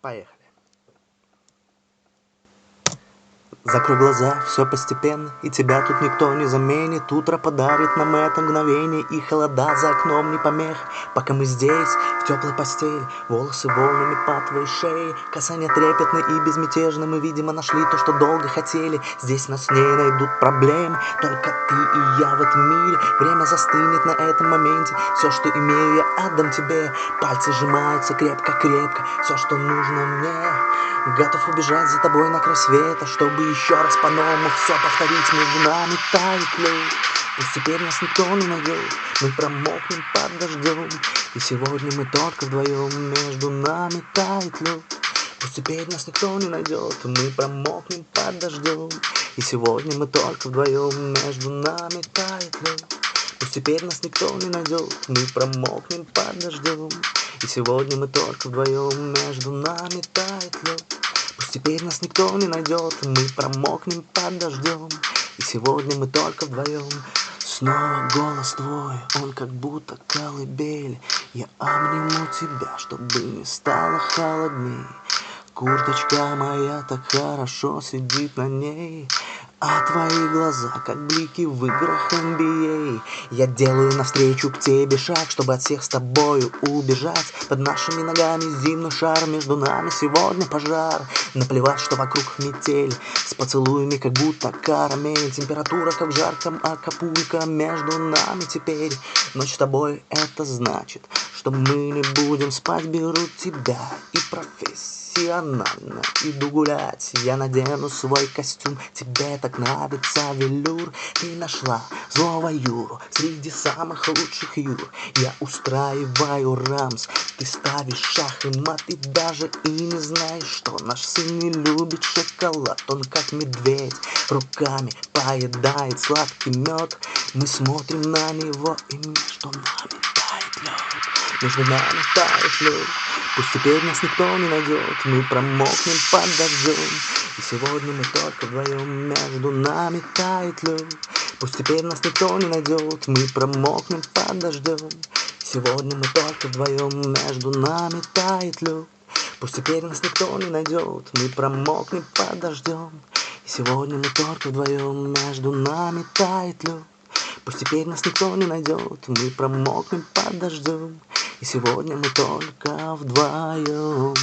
Поехали. Закрой глаза, все постепенно, и тебя тут никто не заменит. Утро подарит нам это мгновение, и холода за окном не помех. Пока мы здесь, в теплой постели, волосы волнами по твоей шее, касания трепетны и безмятежны. Мы, видимо, нашли то, что долго хотели. Здесь нас не найдут проблемы, только ты и я в этом мире. Время застынет на этом моменте. Все, что имею, я отдам тебе. Пальцы сжимаются крепко-крепко. Все, что нужно мне. Готов убежать за тобой на край света, чтобы еще раз по-новому все повторить. Между нами тает лед, пусть теперь нас никто не найдет. Мы промокнем под дождем, и сегодня мы только вдвоем. Между нами тает лед, пусть теперь нас никто не найдет. Мы промокнем под дождем, и сегодня мы только вдвоем. Между нами тает лед, пусть теперь нас никто не найдет. Мы промокнем под дождем, и сегодня мы только вдвоем. Между нами тает лед, пусть теперь нас никто не найдет. Мы промокнем под дождем, и сегодня мы только вдвоем. Снова голос твой, он как будто колыбель. Я обниму тебя, чтобы не стало холодней. Курточка моя так хорошо сидит на ней, а твои глаза, как блики в играх NBA. Я делаю навстречу к тебе шаг, чтобы от всех с тобою убежать. Под нашими ногами зимний шар, между нами сегодня пожар. Наплевать, что вокруг метель, с поцелуями как будто карамель. Температура, как в жарком Акапулько, между нами теперь. Ночь с тобой, это значит, что мы не будем спать. Беру тебя и профессионально иду гулять. Я надену свой костюм, тебе так нравится велюр. Ты нашла злого Юру среди самых лучших Юр. Я устраиваю рамс, ты ставишь шах и мат. И даже и не знаешь, что наш сын не любит шоколад. Он как медведь руками поедает сладкий мед. Мы смотрим на него и между нами тает лед. Между нами тает лед, пусть теперь нас никто не найдет. Мы промокнем под дождем, и сегодня мы только вдвоем. Между нами тает лед, пусть теперь нас никто не найдет. Мы промокнем под дождем, и сегодня мы только вдвоем. Между нами тает лед, пусть теперь нас никто не найдет. Мы промокнем под дождем, и сегодня мы только вдвоем. Между нами тает лед, пусть теперь нас никто не найдет. Мы промокнем под дождем, и сегодня мы только вдвоем.